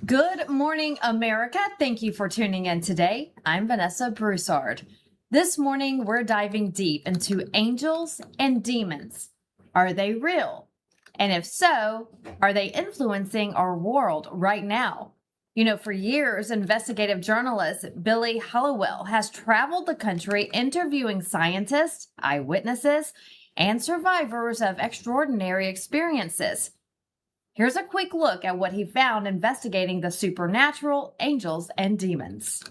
Good morning, America. Thank you for tuning in today. I'm Vanessa Broussard. This morning, we're diving deep into angels and demons. Are they real? And if so, are they influencing our world right now? You know, for years, investigative journalist Billy Hallowell has traveled the country interviewing scientists, eyewitnesses, and survivors of extraordinary experiences. Here's a quick look at what he found investigating the supernatural, angels, and demons.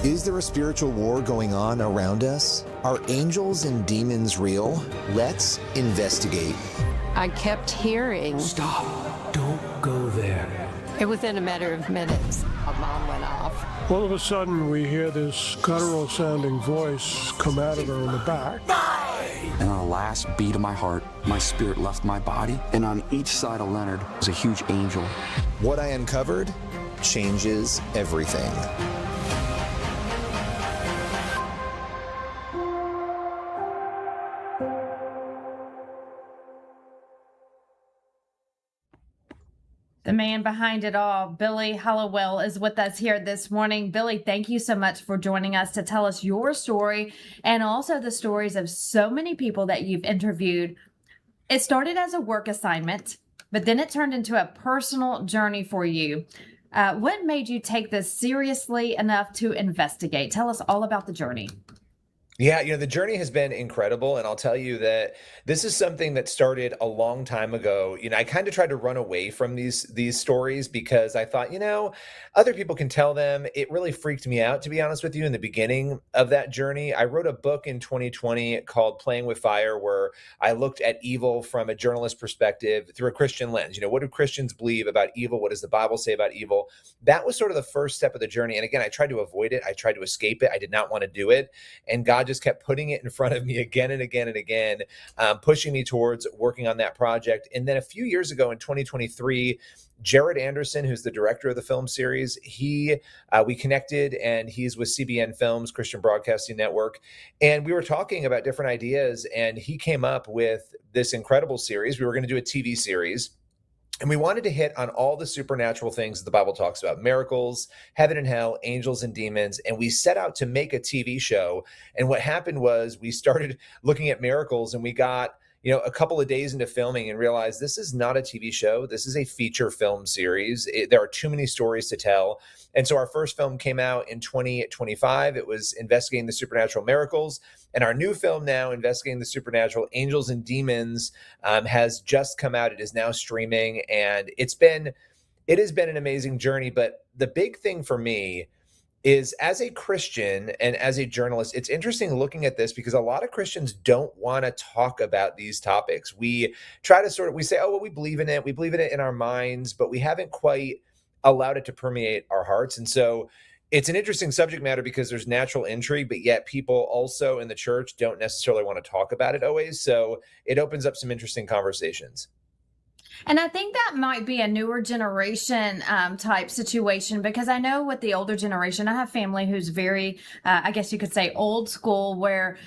Is there a spiritual war going on around us? Are angels and demons real? Let's investigate. I kept hearing. Stop. Don't go there. And within a matter of minutes, a bomb went off. All of a sudden, we hear this guttural-sounding voice come out of her in the back. And on the last beat of my heart, my spirit left my body, and on each side of Leonard was a huge angel. What I uncovered changes everything. The man behind it all, Billy Hallowell, is with us here this morning. Billy, thank you so much for joining us to tell us your story and also the stories of so many people that you've interviewed. It started as a work assignment, but then it turned into a personal journey for you. What made you take this seriously enough to investigate? Tell us all about the journey. Yeah, the journey has been incredible. And I'll tell you that this is something that started a long time ago. I kind of tried to run away from these stories because I thought, other people can tell them. It really freaked me out, to be honest with you, in the beginning of that journey. I wrote a book in 2020 called Playing with Fire, where I looked at evil from a journalist perspective through a Christian lens. What do Christians believe about evil? What does the Bible say about evil? That was sort of the first step of the journey. And again, I tried to avoid it. I tried to escape it. I did not want to do it. And God just kept putting it in front of me again and again and again, pushing me towards working on that project. And then a few years ago in 2023, Jared Anderson, who's the director of the film series, we connected, and he's with CBN Films, Christian Broadcasting Network. And we were talking about different ideas, and he came up with this incredible series. We were going to do a TV series. And we wanted to hit on all the supernatural things that the Bible talks about: miracles, heaven and hell, angels and demons. And we set out to make a TV show. And what happened was we started looking at miracles, and we got a couple of days into filming and realized this is not a TV show. This is a feature film series. There are too many stories to tell. And so our first film came out in 2025. It was investigating the supernatural miracles. And our new film now, investigating the supernatural angels and demons, has just come out. It is now streaming, and it has been an amazing journey. But the big thing for me is, as a Christian and as a journalist, it's interesting looking at this because a lot of Christians don't want to talk about these topics. We try to we say, oh, well, we believe in it. We believe in it in our minds, but we haven't quite allowed it to permeate our hearts. And so it's an interesting subject matter because there's natural intrigue, but yet people also in the church don't necessarily want to talk about it always. So it opens up some interesting conversations. And I think that might be a newer generation type situation, because I know with the older generation, I have family who's very, I guess you could say, old school, where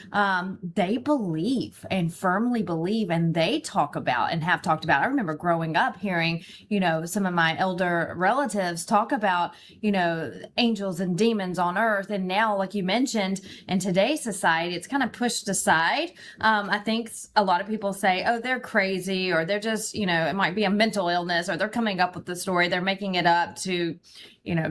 they believe and firmly believe, and they talk about and have talked about. I remember growing up hearing, some of my elder relatives talk about, angels and demons on earth. And now, like you mentioned, in today's society, it's kind of pushed aside. I think a lot of people say, oh, they're crazy, or they're just, it might be a mental illness, or they're coming up with the story, they're making it up to,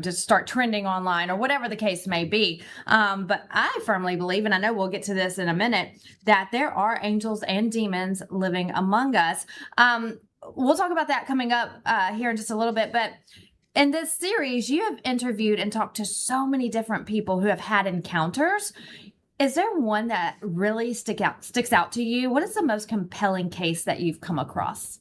just start trending online, or whatever the case may be. But I firmly believe, and I know we'll get to this in a minute, that there are angels and demons living among us. We'll talk about that coming up here in just a little bit. But in this series, you have interviewed and talked to so many different people who have had encounters. Is there one that really sticks out to you? What is the most compelling case that you've come across?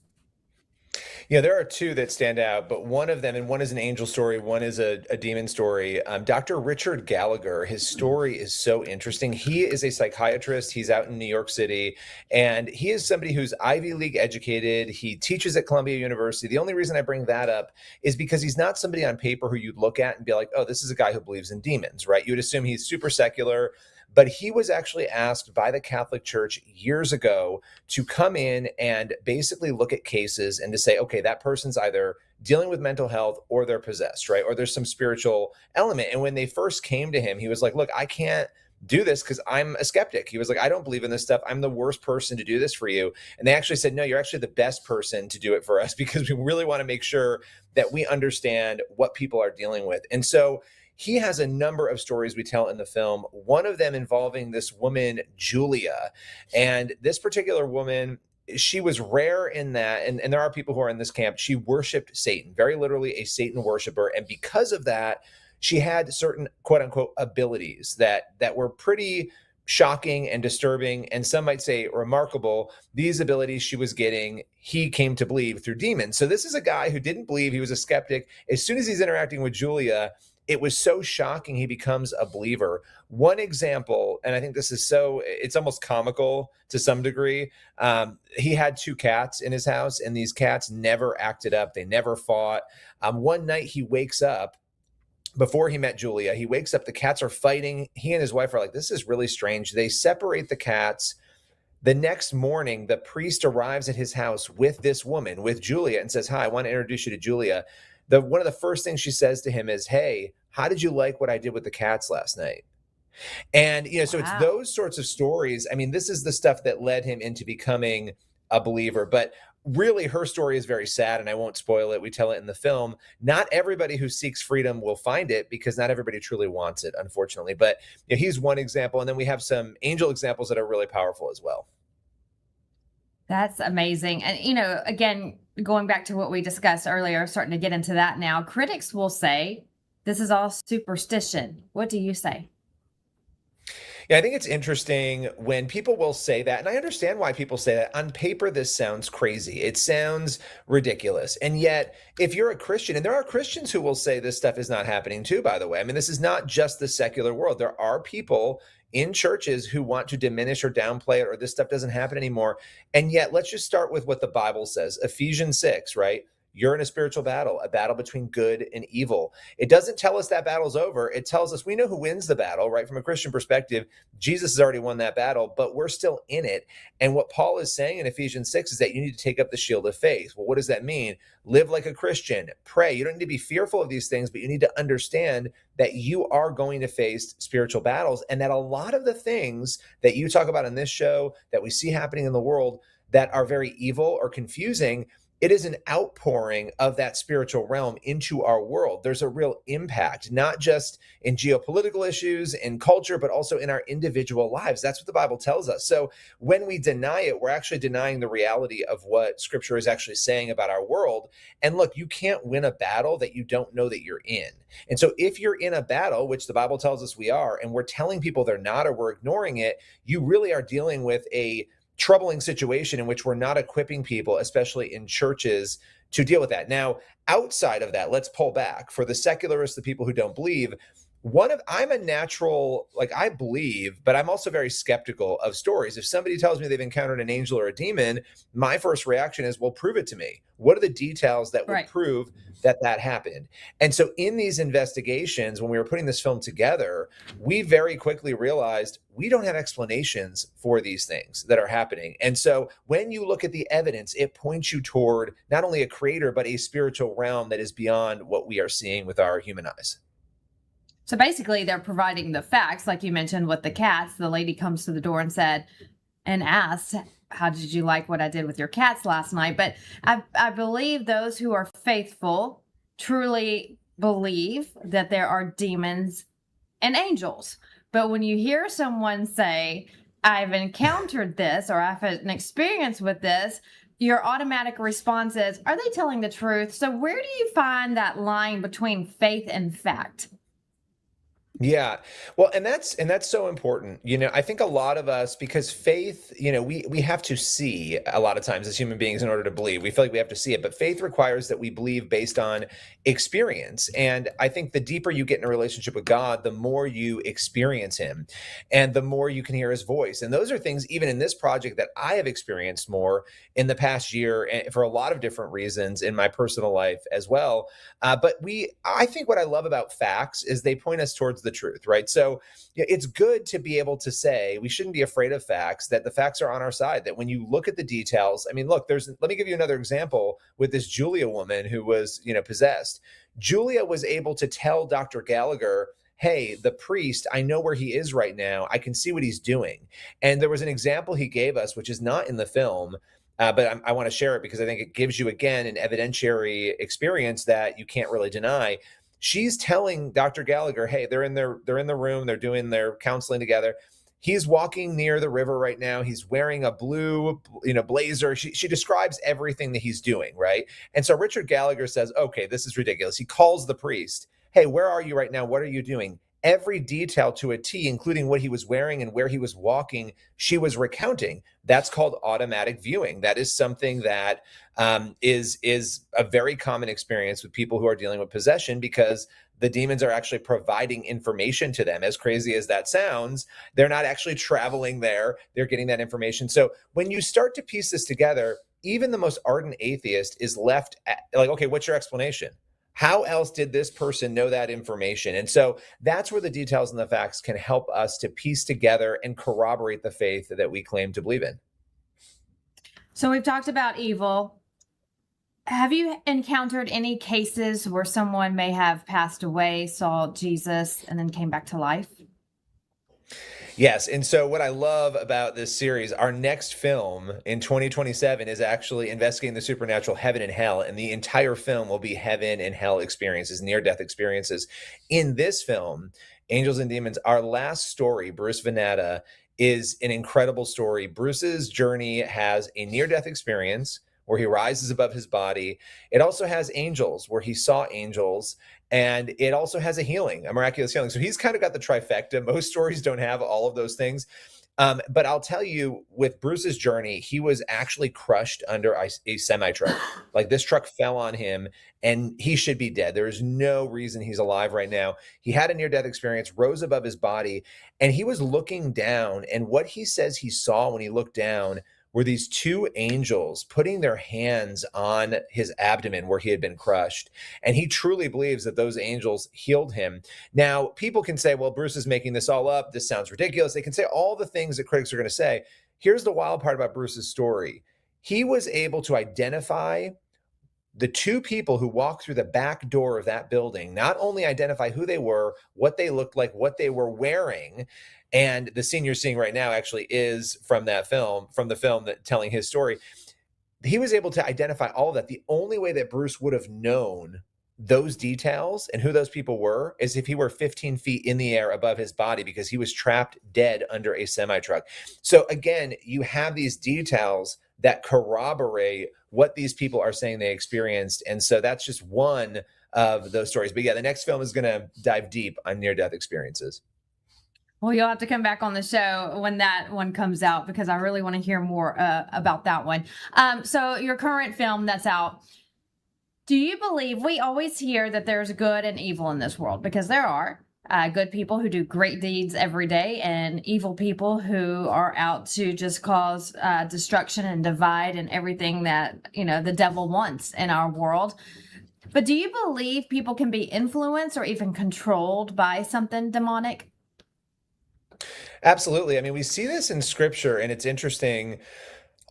There are two that stand out, but one of them, and one is an angel story, one is a demon story. Dr. Richard Gallagher, his story is so interesting. He is a psychiatrist. He's out in New York City, and he is somebody who's Ivy League educated. He teaches at Columbia University. The only reason I bring that up is because he's not somebody on paper who you'd look at and be like, oh, this is a guy who believes in demons, right? You would assume he's super secular. but he was actually asked by the Catholic Church years ago to come in and basically look at cases and to say, okay, that person's either dealing with mental health or they're possessed, right? Or there's some spiritual element. And when they first came to him, he was like, look, I can't do this because I'm a skeptic. He was like, I don't believe in this stuff. I'm the worst person to do this for you. And they actually said, no, you're actually the best person to do it for us, because we really want to make sure that we understand what people are dealing with. And so he has a number of stories we tell in the film, one of them involving this woman, Julia. And this particular woman, she was rare in that, and there are people who are in this camp, she worshiped Satan, very literally a Satan worshiper. And because of that, she had certain quote unquote abilities that were pretty shocking and disturbing, and some might say remarkable. These abilities she was getting, he came to believe through demons. So this is a guy who didn't believe, he was a skeptic. As soon as he's interacting with Julia, it was so shocking, he becomes a believer. One example, and I think this is it's almost comical to some degree. He had 2 cats in his house, and these cats never acted up. They never fought. One night he wakes up, before he met Julia, he wakes up, the cats are fighting. He and his wife are like, this is really strange. They separate the cats. The next morning, the priest arrives at his house with this woman, with Julia, and says, hi, I want to introduce you to Julia. One of the first things she says to him is, hey, how did you like what I did with the cats last night? And, so It's those sorts of stories. I mean, this is the stuff that led him into becoming a believer. But really, her story is very sad, and I won't spoil it. We tell it in the film. Not everybody who seeks freedom will find it, because not everybody truly wants it, unfortunately. But he's one example. And then we have some angel examples that are really powerful as well. That's amazing. And, again, going back to what we discussed earlier, starting to get into that now, critics will say this is all superstition. What do you say? Yeah, I think it's interesting when people will say that, and I understand why people say that. On paper, this sounds crazy. It sounds ridiculous. And yet, if you're a Christian, and there are Christians who will say this stuff is not happening too, by the way. I mean, this is not just the secular world. There are people in churches who want to diminish or downplay it, or this stuff doesn't happen anymore. And yet, let's just start with what the Bible says. Ephesians 6, right? You're in a spiritual battle, a battle between good and evil. It doesn't tell us that battle's over. It tells us we know who wins the battle, right? From a Christian perspective, Jesus has already won that battle, but we're still in it. And what Paul is saying in Ephesians 6 is that you need to take up the shield of faith. Well, what does that mean? Live like a Christian, pray. You don't need to be fearful of these things, but you need to understand that you are going to face spiritual battles, and that a lot of the things that you talk about in this show that we see happening in the world that are very evil or confusing, it is an outpouring of that spiritual realm into our world. There's a real impact, not just in geopolitical issues, in culture, but also in our individual lives. That's what the Bible tells us. So when we deny it, we're actually denying the reality of what Scripture is actually saying about our world. And look, you can't win a battle that you don't know that you're in. And so if you're in a battle, which the Bible tells us we are, and we're telling people they're not, or we're ignoring it, you really are dealing with a troubling situation in which we're not equipping people, especially in churches, to deal with that. Now, outside of that, let's pull back. For the secularists, the people who don't believe, I'm a natural, I believe, but I'm also very skeptical of stories. If somebody tells me they've encountered an angel or a demon, my first reaction is, well, prove it to me. What are the details that would prove that happened? And so in these investigations, when we were putting this film together, we very quickly realized we don't have explanations for these things that are happening. And so when you look at the evidence, it points you toward not only a creator, but a spiritual realm that is beyond what we are seeing with our human eyes. So basically, they're providing the facts, like you mentioned with the cats. The lady comes to the door and asked, how did you like what I did with your cats last night? But I believe those who are faithful truly believe that there are demons and angels. But when you hear someone say, I've encountered this, or I've had an experience with this, your automatic response is, are they telling the truth? So where do you find that line between faith and fact? Yeah. Well, and that's so important. I think a lot of us, because faith, we have to see a lot of times as human beings in order to believe. We feel like we have to see it, but faith requires that we believe based on experience. And I think the deeper you get in a relationship with God, the more you experience him and the more you can hear his voice. And those are things, even in this project, that I have experienced more in the past year, and for a lot of different reasons in my personal life as well. But I think what I love about facts is they point us towards the the truth, right? So it's good to be able to say, we shouldn't be afraid of facts, that the facts are on our side, that when you look at the details, I mean, look, let me give you another example with this Julia woman who was, possessed. Julia was able to tell Dr. Gallagher, hey, the priest, I know where he is right now. I can see what he's doing. And there was an example he gave us, which is not in the film, but I want to share it because I think it gives you, again, an evidentiary experience that you can't really deny. She's telling Dr. Gallagher, hey, they're in the room, they're doing their counseling together. He's walking near the river right now. He's wearing a blue, blazer. She describes everything that he's doing, right? And so Richard Gallagher says, okay, this is ridiculous. He calls the priest. Hey, where are you right now? What are you doing? Every detail to a T, including what he was wearing and where he was walking, she was recounting. That's called automatic viewing. That is something that is a very common experience with people who are dealing with possession, because the demons are actually providing information to them. As crazy as that sounds, they're not actually traveling there. They're getting that information. So when you start to piece this together, even the most ardent atheist is left like, okay, what's your explanation? How else did this person know that information? And so that's where the details and the facts can help us to piece together and corroborate the faith that we claim to believe in. So we've talked about evil. Have you encountered any cases where someone may have passed away, saw Jesus, and then came back to life? Yes. And so what I love about this series, our next film in 2027 is actually investigating the supernatural, heaven and hell. And the entire film will be heaven and hell experiences, near-death experiences. In this film, Angels and Demons, our last story, Bruce Vanetta, is an incredible story. Bruce's journey has a near-death experience where he rises above his body. It also has angels, where he saw angels, and it also has a healing, a miraculous healing. So he's kind of got the trifecta. Most stories don't have all of those things. But I'll tell you, with Bruce's journey, he was actually crushed under a semi-truck. Like, this truck fell on him and he should be dead. There is no reason he's alive right now. He had a near-death experience, rose above his body, and he was looking down. And what he says he saw when he looked down were these two angels putting their hands on his abdomen where he had been crushed. And he truly believes that those angels healed him. Now, people can say, well, Bruce is making this all up. This sounds ridiculous. They can say all the things that critics are going to say. Here's the wild part about Bruce's story. He was able to identify the two people who walked through the back door of that building, not only identify who they were, what they looked like, what they were wearing. And the scene you're seeing right now actually is from the film that telling his story. He was able to identify all of that. The only way that Bruce would have known those details and who those people were is if he were 15 feet in the air above his body, because he was trapped dead under a semi-truck. So again, you have these details that corroborate what these people are saying they experienced. And so that's just one of those stories. But yeah, the next film is going to dive deep on near-death experiences. Well, you'll have to come back on the show when that one comes out, because I really want to hear more about that one. So your current film that's out, do you believe, we always hear that there's good and evil in this world, because there are good people who do great deeds every day, and evil people who are out to just cause destruction and divide and everything that, the devil wants in our world. But do you believe people can be influenced or even controlled by something demonic? Absolutely. I mean, we see this in scripture, and it's interesting.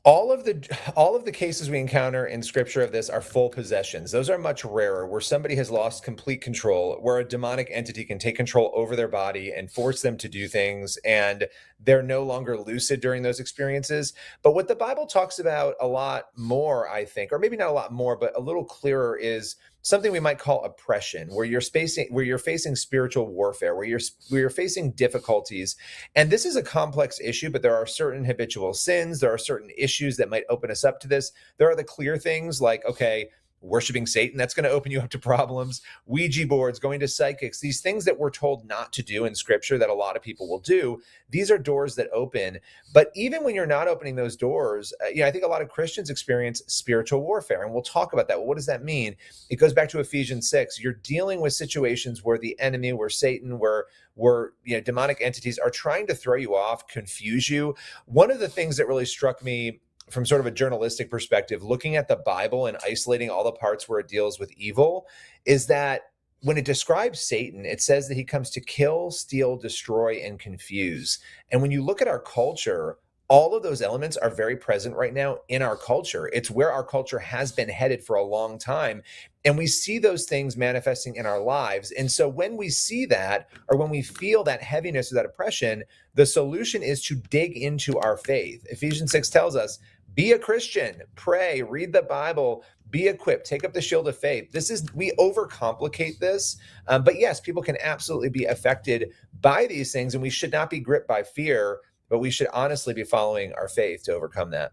All of the cases we encounter in scripture of this are full possessions. Those are much rarer, where somebody has lost complete control, where a demonic entity can take control over their body and force them to do things, and they're no longer lucid during those experiences. But what the Bible talks about a lot more, I think, or maybe not a lot more, but a little clearer, is something we might call oppression, where you're facing spiritual warfare, where you're facing difficulties. And this is a complex issue, but there are certain habitual sins. There are certain issues that might open us up to this. There are the clear things like, okay, worshiping Satan, that's going to open you up to problems. Ouija boards, going to psychics, these things that we're told not to do in scripture that a lot of people will do. These are doors that open. But even when you're not opening those doors, I think a lot of Christians experience spiritual warfare. And we'll talk about that. Well, what does that mean? It goes back to Ephesians 6. You're dealing with situations where the enemy, where Satan, where demonic entities are trying to throw you off, confuse you. One of the things that really struck me from sort of a journalistic perspective, looking at the Bible and isolating all the parts where it deals with evil, is that when it describes Satan, it says that he comes to kill, steal, destroy, and confuse. And when you look at our culture, all of those elements are very present right now in our culture. It's where our culture has been headed for a long time. And we see those things manifesting in our lives. And so when we see that, or when we feel that heaviness or that oppression, the solution is to dig into our faith. Ephesians 6 tells us, be a Christian, pray, read the Bible, be equipped, take up the shield of faith. We overcomplicate this. But yes, people can absolutely be affected by these things, and we should not be gripped by fear, but we should honestly be following our faith to overcome that.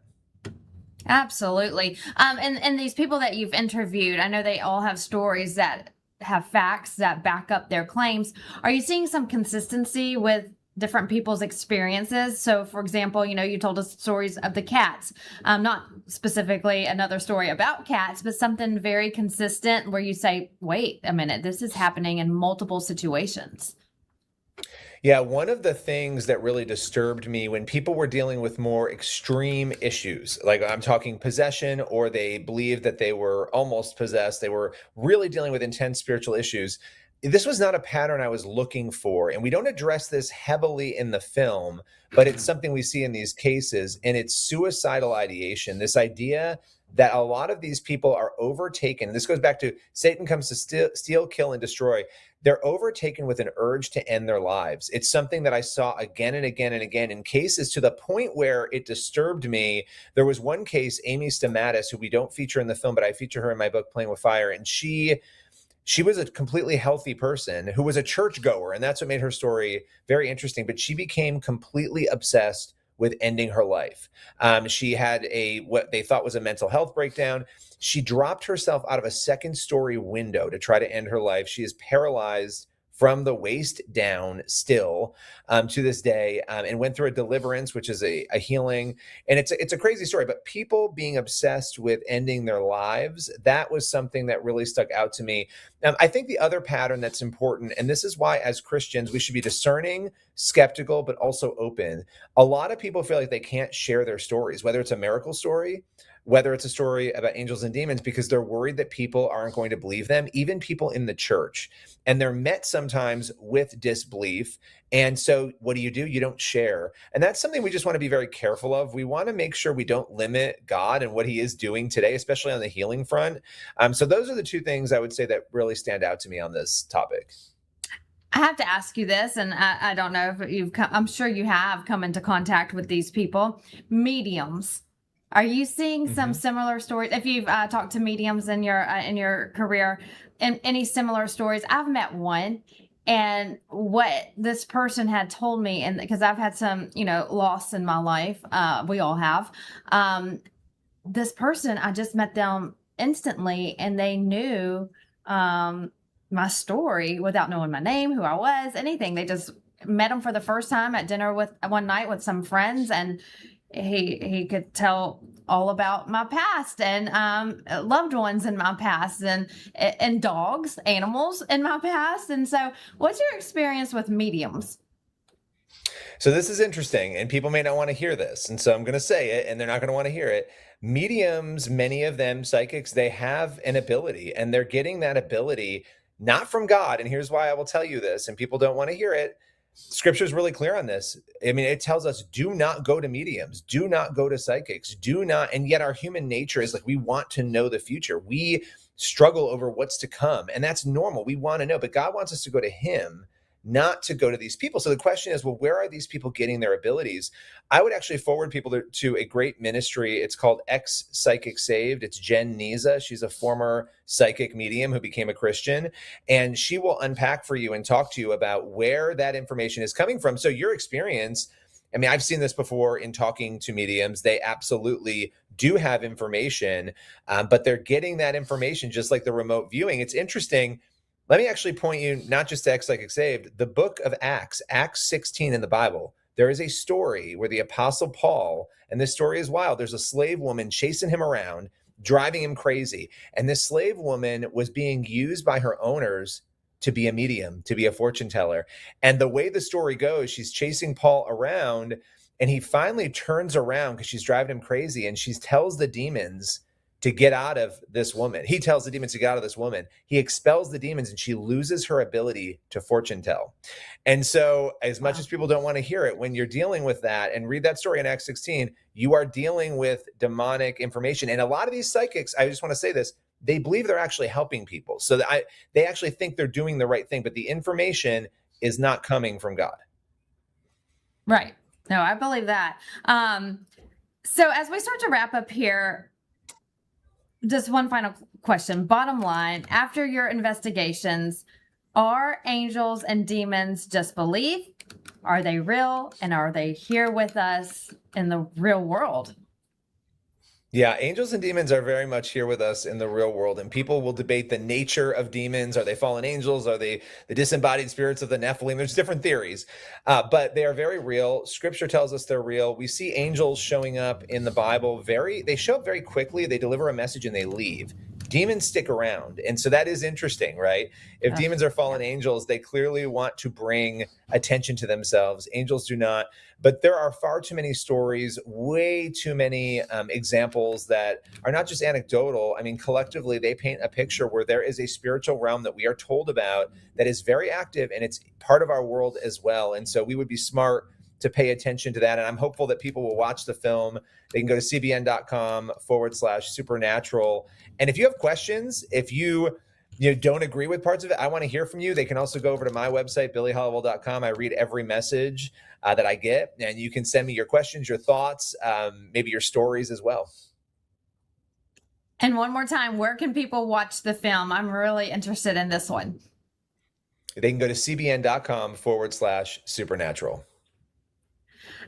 Absolutely. And these people that you've interviewed, I know they all have stories that have facts that back up their claims. Are you seeing some consistency with different people's experiences? So for example, you told us stories of the cats, not specifically another story about cats, but something very consistent where you say, wait a minute, this is happening in multiple situations. Yeah, one of the things that really disturbed me when people were dealing with more extreme issues, like I'm talking possession, or they believed that they were almost possessed, they were really dealing with intense spiritual issues. This was not a pattern I was looking for. And we don't address this heavily in the film, but it's something we see in these cases. And it's suicidal ideation. This idea that a lot of these people are overtaken. This goes back to Satan comes to steal, kill, and destroy. They're overtaken with an urge to end their lives. It's something that I saw again and again and again in cases, to the point where it disturbed me. There was one case, Amy Stamatis, who we don't feature in the film, but I feature her in my book, Playing with Fire. And she was a completely healthy person who was a churchgoer, and that's what made her story very interesting. But she became completely obsessed with ending her life. She had what they thought was a mental health breakdown. She dropped herself out of a second-story window to try to end her life. She is paralyzed from the waist down still to this day, and went through a deliverance, which is a healing. And it's a crazy story, but people being obsessed with ending their lives, that was something that really stuck out to me. I think the other pattern that's important, and this is why as Christians, we should be discerning, skeptical, but also open. A lot of people feel like they can't share their stories, whether it's a miracle story, whether it's a story about angels and demons, because they're worried that people aren't going to believe them, even people in the church. And they're met sometimes with disbelief. And so what do? You don't share. And that's something we just want to be very careful of. We want to make sure we don't limit God and what he is doing today, especially on the healing front. So those are the two things I would say that really stand out to me on this topic. I have to ask you this, and I don't know if I'm sure you have come into contact with these people, mediums. Are you seeing some similar stories? If you've talked to mediums in your career, and any similar stories? I've met one, and what this person had told me, and because I've had some, loss in my life, we all have. This person, I just met them instantly, and they knew my story without knowing my name, who I was, anything. They just met him for the first time at dinner one night with some friends, and he could tell all about my past and loved ones in my past, and dogs, animals in my past. And so what's your experience with mediums? So this is interesting, and people may not want to hear this. And so I'm going to say it, and they're not going to want to hear it. Mediums, many of them psychics, they have an ability, and they're getting that ability not from God. And here's why I will tell you this, and people don't want to hear it. Scripture is really clear on this. I mean, it tells us, do not go to mediums, do not go to psychics, do not. And yet our human nature is like, we want to know the future. We struggle over what's to come, and that's normal. We want to know, but God wants us to go to him, not to go to these people. So the question is, well, where are these people getting their abilities? I would actually forward people to a great ministry. It's called Ex Psychic Saved. It's Jen Niza. She's a former psychic medium who became a Christian, and she will unpack for you and talk to you about where that information is coming from. So your experience, I mean, I've seen this before in talking to mediums. They absolutely do have information, but they're getting that information just like the remote viewing. It's interesting. Let me actually point you not just to Ex Psychic Saved, the book of Acts 16 in the Bible. There is a story where the Apostle Paul, and this story is wild, there's a slave woman chasing him around, driving him crazy. And this slave woman was being used by her owners to be a medium, to be a fortune teller. And the way the story goes, she's chasing Paul around, and he finally turns around because she's driving him crazy, and she tells the demons to get out of this woman. He tells the demons to get out of this woman. He expels the demons and she loses her ability to fortune tell. And so as much as people don't want to hear it, when you're dealing with that, and read that story in Acts 16, you are dealing with demonic information. And a lot of these psychics, I just want to say this, they believe they're actually helping people. So they actually think they're doing the right thing, but the information is not coming from God. Right. No, I believe that. So as we start to wrap up here, just one final question. Bottom line, after your investigations, are angels and demons just belief? Are they real? And are they here with us in the real world? Yeah, angels and demons are very much here with us in the real world, and people will debate the nature of demons. Are they fallen angels? Are they the disembodied spirits of the Nephilim? There's different theories, but they are very real. Scripture tells us they're real. We see angels showing up in the Bible. They show up very quickly. They deliver a message and they leave. Demons stick around. And so that is interesting, right? If demons are fallen angels, they clearly want to bring attention to themselves. Angels do not. But there are far too many stories, way too many examples that are not just anecdotal. I mean, collectively, they paint a picture where there is a spiritual realm that we are told about that is very active, and it's part of our world as well. And so we would be smart to pay attention to that. And I'm hopeful that people will watch the film. They can go to cbn.com/supernatural. And if you have questions, if you don't agree with parts of it, I want to hear from you. They can also go over to my website, billyhollowell.com. I read every message that I get, and you can send me your questions, your thoughts, maybe your stories as well. And one more time, where can people watch the film? I'm really interested in this one. They can go to cbn.com/supernatural.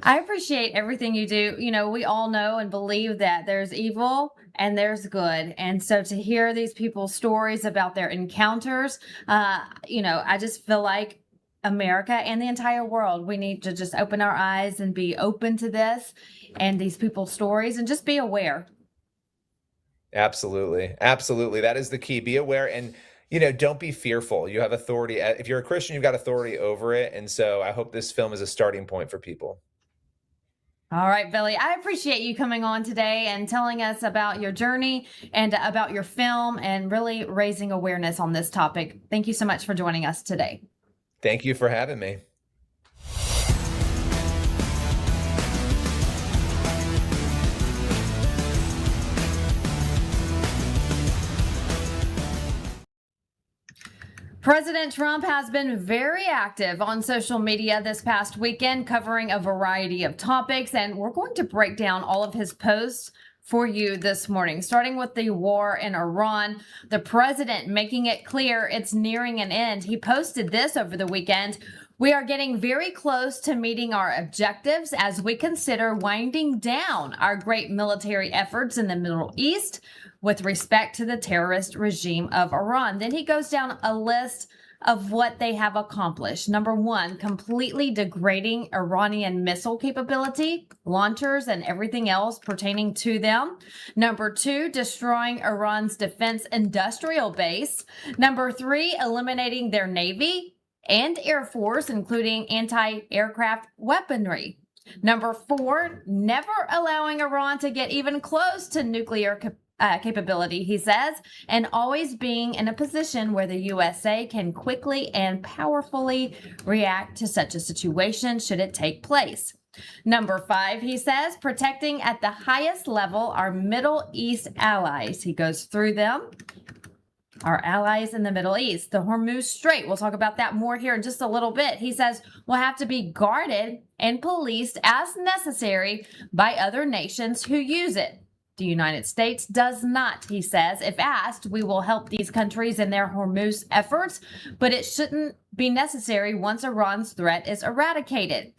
I appreciate everything you do. We all know and believe that there's evil and there's good. And so to hear these people's stories about their encounters, I just feel like America and the entire world, we need to just open our eyes and be open to this and these people's stories and just be aware. Absolutely. Absolutely. That is the key. Be aware and, don't be fearful. You have authority. If you're a Christian, you've got authority over it. And so I hope this film is a starting point for people. All right, Billy, I appreciate you coming on today and telling us about your journey and about your film and really raising awareness on this topic. Thank you so much for joining us today. Thank you for having me. President Trump has been very active on social media this past weekend, covering a variety of topics, and we're going to break down all of his posts for you this morning, starting with the war in Iran. The president making it clear it's nearing an end. He posted this over the weekend. We are getting very close to meeting our objectives as we consider winding down our great military efforts in the Middle East with respect to the terrorist regime of Iran. Then he goes down a list of what they have accomplished. Number one, completely degrading Iranian missile capability, launchers, and everything else pertaining to them. Number two, destroying Iran's defense industrial base. Number three, eliminating their Navy and Air Force, including anti-aircraft weaponry. Number four, never allowing Iran to get even close to nuclear capability, he says, and always being in a position where the USA can quickly and powerfully react to such a situation should it take place. Number five, he says, protecting at the highest level our Middle East allies. He goes through them. Our allies in the Middle East, the Hormuz Strait. We'll talk about that more here in just a little bit. He says will have to be guarded and policed as necessary by other nations who use it. The United States does not, he says. If asked, we will help these countries in their Hormuz efforts, but it shouldn't be necessary once Iran's threat is eradicated.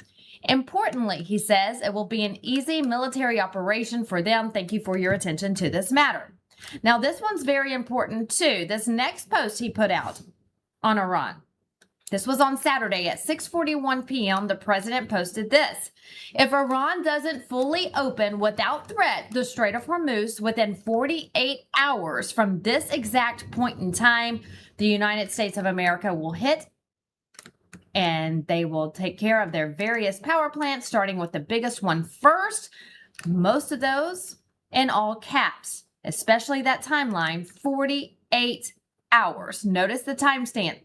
Importantly, he says, it will be an easy military operation for them. Thank you for your attention to this matter. Now, this one's very important too. This next post he put out on Iran. This was on Saturday at 6:41 p.m. The president posted this. If Iran doesn't fully open without threat the Strait of Hormuz within 48 hours from this exact point in time, the United States of America will hit and they will take care of their various power plants, starting with the biggest one first. Most of those in all caps. especially that timeline, 48 hours. Notice the timestamp,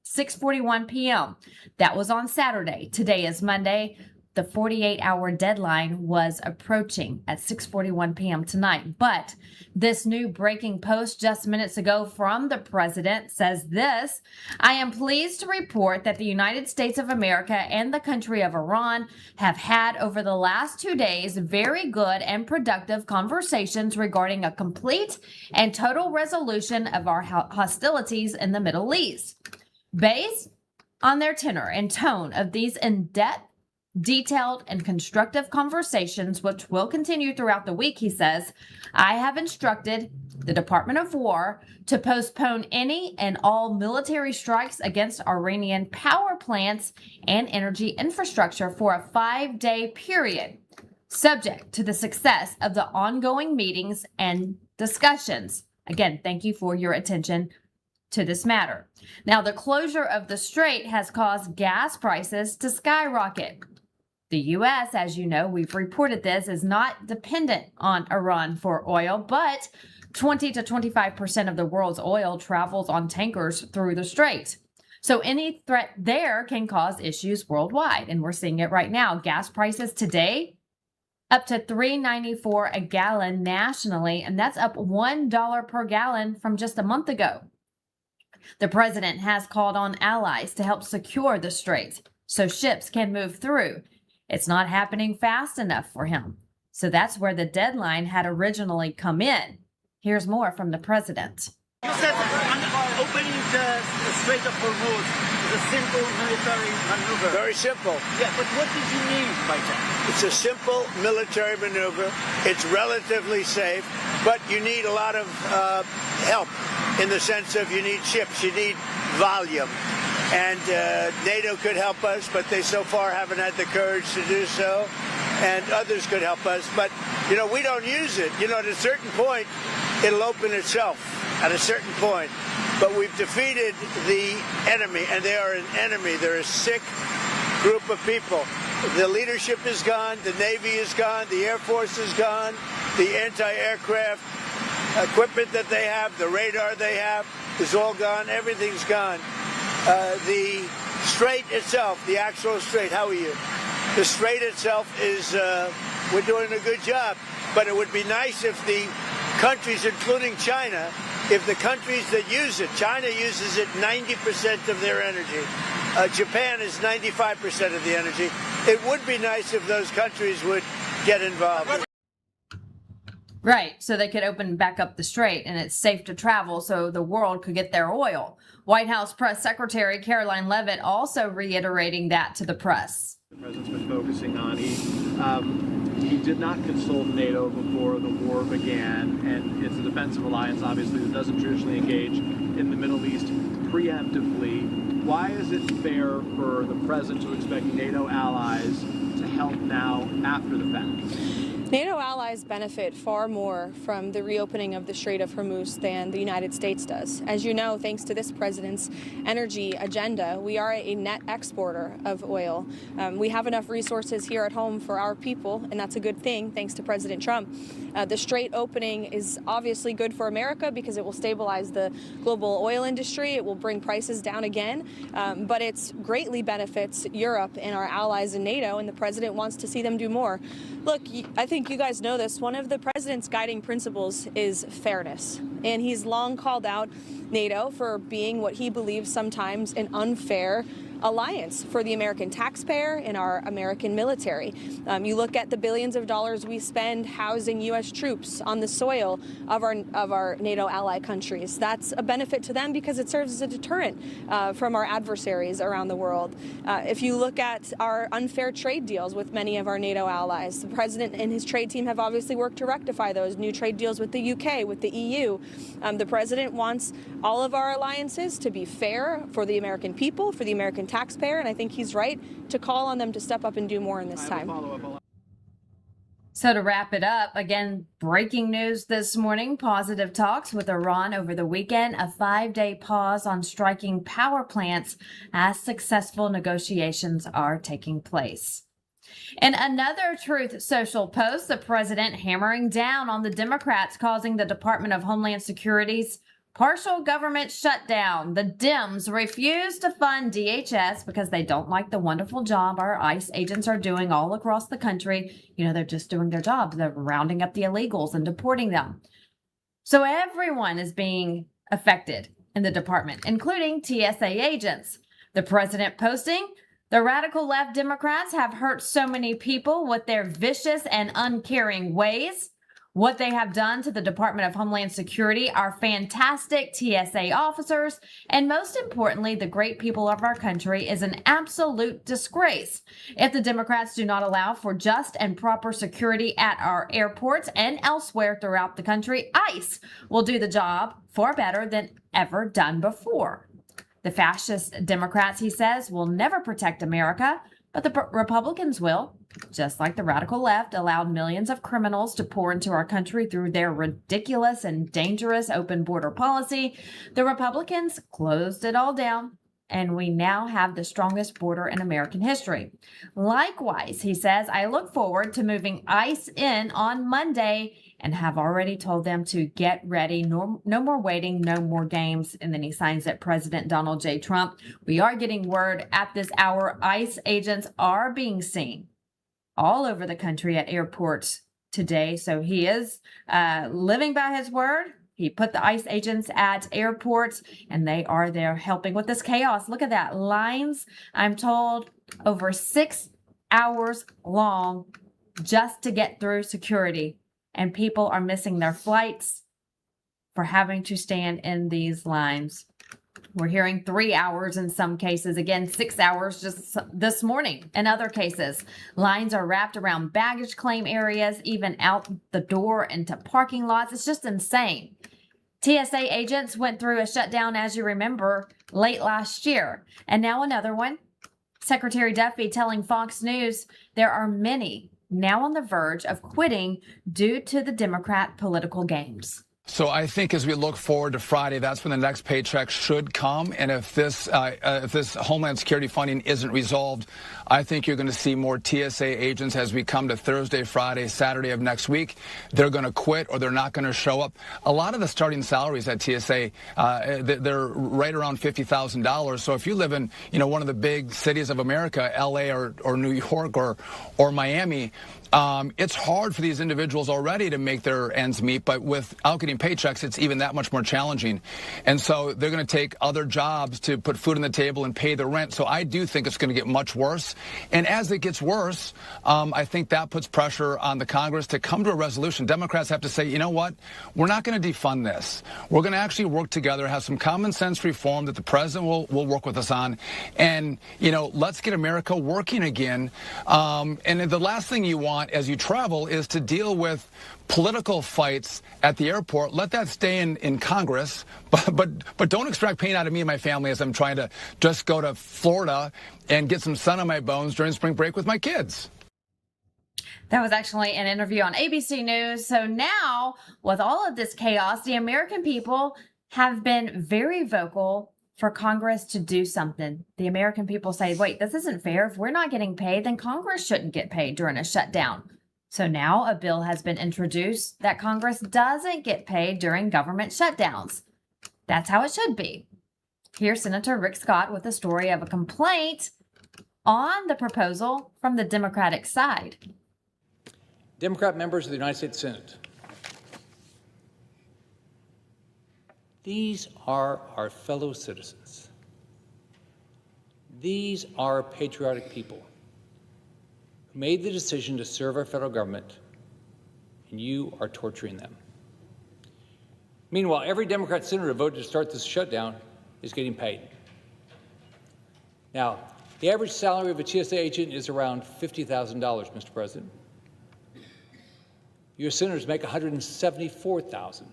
6:41 p.m. That was on Saturday. Today is Monday. The 48-hour deadline was approaching at 6:41 p.m. tonight. But this new breaking post just minutes ago from the president says this: I am pleased to report that the United States of America and the country of Iran have had over the last 2 days very good and productive conversations regarding a complete and total resolution of our hostilities in the Middle East. Based on their tenor and tone of these in-depth, detailed, and constructive conversations, which will continue throughout the week, he says, I have instructed the Department of War to postpone any and all military strikes against Iranian power plants and energy infrastructure for a 5-day period, subject to the success of the ongoing meetings and discussions. Again, thank you for your attention to this matter. Now, the closure of the strait has caused gas prices to skyrocket. The U.S., as you know, we've reported this, is not dependent on Iran for oil, but 20 to 25% of the world's oil travels on tankers through the strait. So any threat there can cause issues worldwide, and we're seeing it right now. Gas prices today up to $3.94 a gallon nationally, and that's up $1 per gallon from just a month ago. The president has called on allies to help secure the strait so ships can move through. It's not happening fast enough for him. So that's where the deadline had originally come in. Here's more from the president. You said opening the Strait of Hormuz is a simple military maneuver. Very simple. Yeah, but what did you mean by that? It's a simple military maneuver. It's relatively safe, but you need a lot of help in the sense of you need ships, you need volume. And NATO could help us, but they so far haven't had the courage to do so. And others could help us, but, you know, we don't use it. You know, at a certain point, it'll open itself at a certain point. But we've defeated the enemy, and they are an enemy. They're a sick group of people. The leadership is gone, the Navy is gone, the Air Force is gone, the anti-aircraft equipment that they have, the radar they have is all gone. Everything's gone. The strait itself, the actual strait, how are you? The strait itself is, we're doing a good job, but it would be nice if the countries, including China, if the countries that use it, China uses it 90% of their energy. Japan is 95% of the energy. It would be nice if those countries would get involved. Right, so they could open back up the strait and it's safe to travel so the world could get their oil. White House Press Secretary Caroline Leavitt also reiterating that to the press. The president's been focusing on, he did not consult NATO before the war began, and it's a defensive alliance, obviously, that doesn't traditionally engage in the Middle East preemptively. Why is it fair for the president to expect NATO allies to help now after the fact? NATO allies benefit far more from the reopening of the Strait of Hormuz than the United States does. As you know, thanks to this president's energy agenda, we are a net exporter of oil. We have enough resources here at home for our people, and that's a good thing, thanks to President Trump. The strait opening is obviously good for America because it will stabilize the global oil industry. It will bring prices down again, but it greatly benefits Europe and our allies in NATO, and the president wants to see them do more. Look, I think you guys know this. One of the president's guiding principles is fairness, and he's long called out NATO for being what he believes sometimes an unfair alliance for the American taxpayer and our American military. You look at the billions of dollars we spend housing U.S. troops on the soil of our NATO ally countries. That's a benefit to them because it serves as a deterrent from our adversaries around the world. If you look at our unfair trade deals with many of our NATO allies, the president and his trade team have obviously worked to rectify those new trade deals with the UK, with the EU. The president wants all of our alliances to be fair for the American people, for the American taxpayer, and I think he's right to call on them to step up and do more in this time. So to wrap it up, again, breaking news this morning, positive talks with Iran over the weekend, a 5-day pause on striking power plants as successful negotiations are taking place. In another Truth Social post, the president hammering down on the Democrats causing the Department of Homeland Security's partial government shutdown. The Dems refuse to fund DHS because they don't like the wonderful job our ICE agents are doing all across the country. You know, they're just doing their job. They're rounding up the illegals and deporting them. So everyone is being affected in the department, including TSA agents. The president posting, the radical left Democrats have hurt so many people with their vicious and uncaring ways. What they have done to the Department of Homeland Security, our fantastic TSA officers, and most importantly, the great people of our country is an absolute disgrace. If the Democrats do not allow for just and proper security at our airports and elsewhere throughout the country, ICE will do the job far better than ever done before. The fascist Democrats, he says, will never protect America, but the Republicans will. Just like the radical left allowed millions of criminals to pour into our country through their ridiculous and dangerous open border policy, the Republicans closed it all down, and we now have the strongest border in American history. Likewise, he says, I look forward to moving ICE in on Monday and have already told them to get ready. No more waiting, no more games. And then he signs at President Donald J. Trump. We are getting word at this hour, ICE agents are being seen all over the country at airports today. So he is living by his word. He put the ICE agents at airports and they are there helping with this chaos. Look at that. Lines, I'm told, over 6 hours long just to get through security. And people are missing their flights for having to stand in these lines. We're hearing 3 hours in some cases. Again, 6 hours just this morning. In other cases, lines are wrapped around baggage claim areas, even out the door into parking lots. It's just insane. TSA agents went through a shutdown, as you remember, late last year. And now another one. Secretary Duffy telling Fox News there are many now on the verge of quitting due to the Democrat political games. So I think as we look forward to Friday, that's when the next paycheck should come. And if this Homeland Security funding isn't resolved, I think you're going to see more TSA agents as we come to Thursday, Friday, Saturday of next week. They're going to quit or they're not going to show up. A lot of the starting salaries at TSA, they're right around $50,000. So if you live in, one of the big cities of America, LA or New York or Miami, it's hard for these individuals already to make their ends meet, but without getting paychecks, it's even that much more challenging. And so they're going to take other jobs to put food on the table and pay the rent. So I do think it's going to get much worse. And as it gets worse, I think that puts pressure on the Congress to come to a resolution. Democrats have to say, you know what? We're not going to defund this. We're going to actually work together, have some common sense reform that the president will work with us on. And, let's get America working again. And the last thing you want as you travel is to deal with political fights at the airport. Let that stay in Congress, but don't extract pain out of me and my family as I'm trying to just go to Florida and get some sun on my bones during spring break with my kids. That was actually an interview on ABC News. So now, with all of this chaos, the American people have been very vocal for Congress to do something. The American people say, wait, this isn't fair. If we're not getting paid, then Congress shouldn't get paid during a shutdown. So now a bill has been introduced that Congress doesn't get paid during government shutdowns. That's how it should be. Here's Senator Rick Scott with a story of a complaint on the proposal from the Democratic side. Democrat members of the United States Senate, these are our fellow citizens. These are patriotic people who made the decision to serve our federal government, and you are torturing them. Meanwhile, every Democrat senator who voted to start this shutdown is getting paid. Now, the average salary of a TSA agent is around $50,000, Mr. President. Your senators make $174,000. And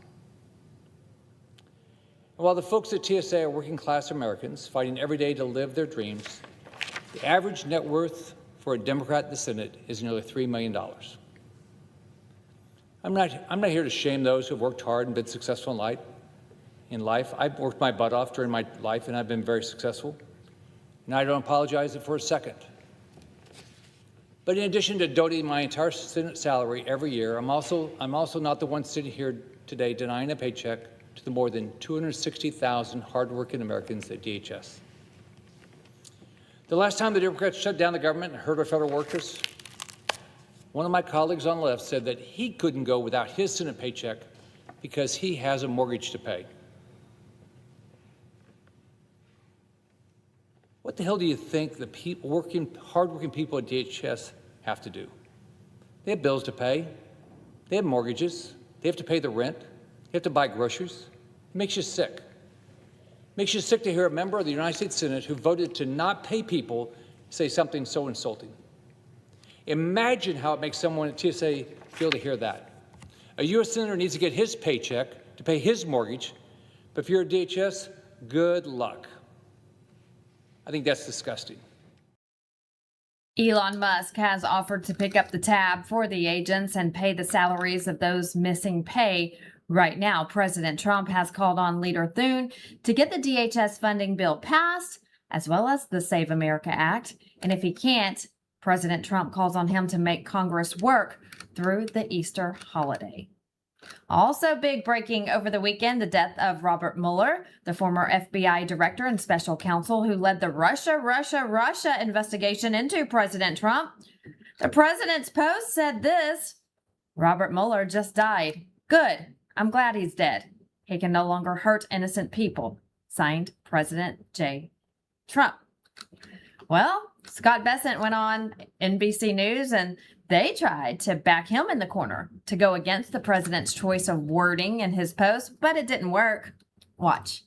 while the folks at TSA are working-class Americans fighting every day to live their dreams, the average net worth for a Democrat in the Senate is nearly $3 million. I'm not here to shame those who have worked hard and been successful in life. I've worked my butt off during my life, and I've been very successful. And I don't apologize for a second. But in addition to donating my entire Senate salary every year, I'm also not the one sitting here today denying a paycheck to the more than 260,000 hardworking Americans at DHS. The last time the Democrats shut down the government and hurt our federal workers, one of my colleagues on the left said that he couldn't go without his Senate paycheck because he has a mortgage to pay. What the hell do you think the hardworking people at DHS have to do? They have bills to pay. They have mortgages. They have to pay the rent. They have to buy groceries. It makes you sick. It makes you sick to hear a member of the United States Senate who voted to not pay people say something so insulting. Imagine how it makes someone at TSA feel to hear that. A U.S. Senator needs to get his paycheck to pay his mortgage, but if you're at DHS, good luck. I think that's disgusting. Elon Musk has offered to pick up the tab for the agents and pay the salaries of those missing pay right now. President Trump has called on Leader Thune to get the DHS funding bill passed, as well as the Save America Act. And if he can't, President Trump calls on him to make Congress work through the Easter holiday. Also big breaking over the weekend, the death of Robert Mueller, the former FBI director and special counsel who led the Russia investigation into President Trump. The president's post said this: Robert Mueller just died. Good. I'm glad he's dead. He can no longer hurt innocent people. Signed, President J. Trump. Well, Scott Bessent went on NBC News and they tried to back him in the corner to go against the president's choice of wording in his post, but it didn't work. Watch.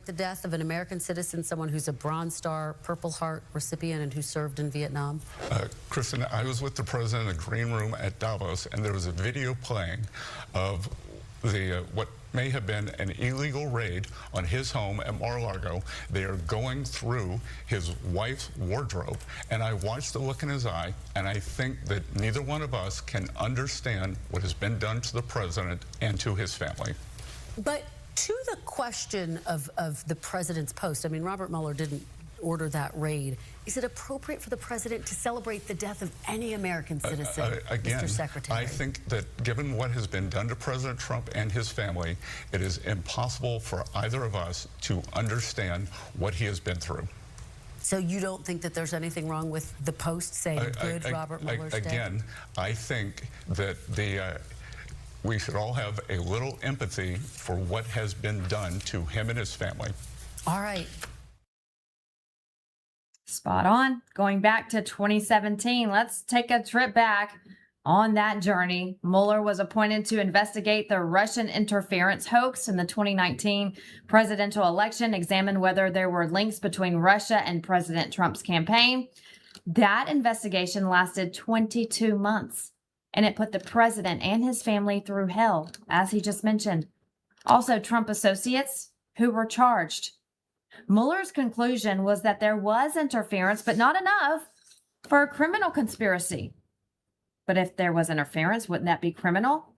The death of an American citizen, someone who's a Bronze Star, Purple Heart recipient and who served in Vietnam. Kristen, I was with the president in the green room at Davos, and there was a video playing of the what may have been an illegal raid on his home at Mar-a-Lago. They are going through his wife's wardrobe, and I watched the look in his eye, and I think that neither one of us can understand what has been done to the president and to his family. But to the question of the president's post, I mean, Robert Mueller didn't order that raid. Is it appropriate for the president to celebrate the death of any American citizen, again, Mr. Secretary? I think that given what has been done to President Trump and his family, it is impossible for either of us to understand what he has been through. So you don't think that there's anything wrong with the post saying good Robert Mueller's dead? Again, I think that we should all have a little empathy for what has been done to him and his family. All right. Spot on. Going back to 2017, let's take a trip back on that journey. Mueller was appointed to investigate the Russian interference hoax in the 2019 presidential election, examine whether there were links between Russia and President Trump's campaign. That investigation lasted 22 months, and it put the president and his family through hell, as he just mentioned. Also, Trump associates who were charged. Mueller's conclusion was that there was interference, but not enough for a criminal conspiracy. But if there was interference, wouldn't that be criminal?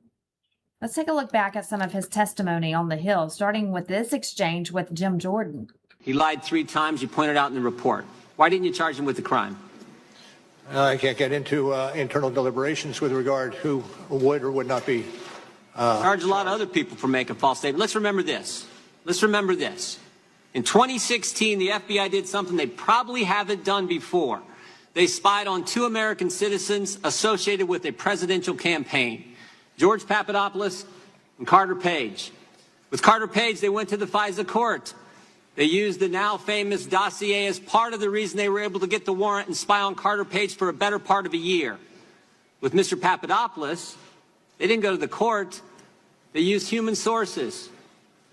Let's take a look back at some of his testimony on the Hill, starting with this exchange with Jim Jordan. He lied 3 times, you pointed out in the report. Why didn't you charge him with the crime? I can't get into internal deliberations with regard who would or would not be. Charge a lot of other people for making false statements. Let's remember this. Let's remember this. In 2016, the FBI did something they probably haven't done before. They spied on 2 American citizens associated with a presidential campaign, George Papadopoulos and Carter Page. With Carter Page, they went to the FISA court. They used the now famous dossier as part of the reason they were able to get the warrant and spy on Carter Page for a better part of a year. With Mr. Papadopoulos, they didn't go to the court. They used human sources.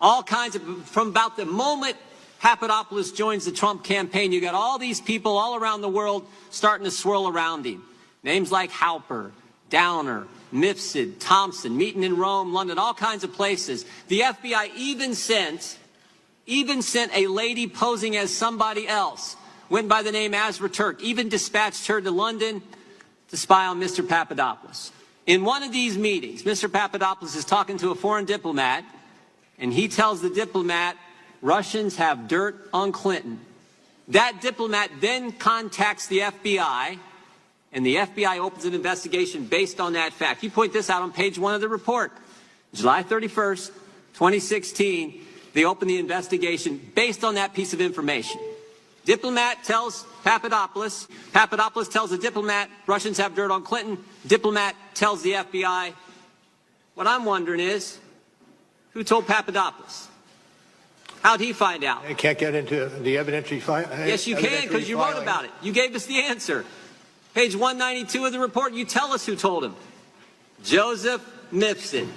All kinds of, from about the moment Papadopoulos joins the Trump campaign, you got all these people all around the world starting to swirl around him. Names like Halper, Downer, Mifsud, Thompson, meeting in Rome, London, all kinds of places. The FBI even sent a lady posing as somebody else, went by the name Azra Turk, even dispatched her to London to spy on Mr. Papadopoulos. In one of these meetings, Mr. Papadopoulos is talking to a foreign diplomat, and he tells the diplomat, Russians have dirt on Clinton. That diplomat then contacts the FBI and the FBI opens an investigation based on that fact. You point this out on page 1 of the report. July 31st, 2016, they open the investigation based on that piece of information. Diplomat tells Papadopoulos. Papadopoulos tells the diplomat, Russians have dirt on Clinton. Diplomat tells the FBI. What I'm wondering is, who told Papadopoulos? How'd he find out? I can't get into the evidentiary. Yes, you can, because you wrote about it. You gave us the answer. Page 192 of the report, you tell us who told him. Joseph Mifsud.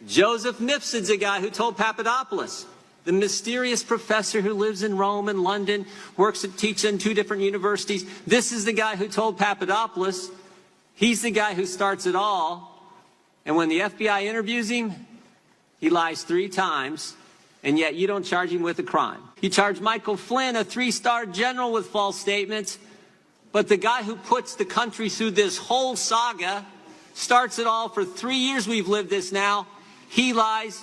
Joseph Mifsud's a guy who told Papadopoulos. The mysterious professor who lives in Rome and London, teaches in 2 different universities. This is the guy who told Papadopoulos. He's the guy who starts it all. And when the FBI interviews him, he lies 3 times, and yet you don't charge him with a crime. You charge Michael Flynn, a 3-star general, with false statements. But the guy who puts the country through this whole saga, starts it all for 3 years we've lived this now, he lies,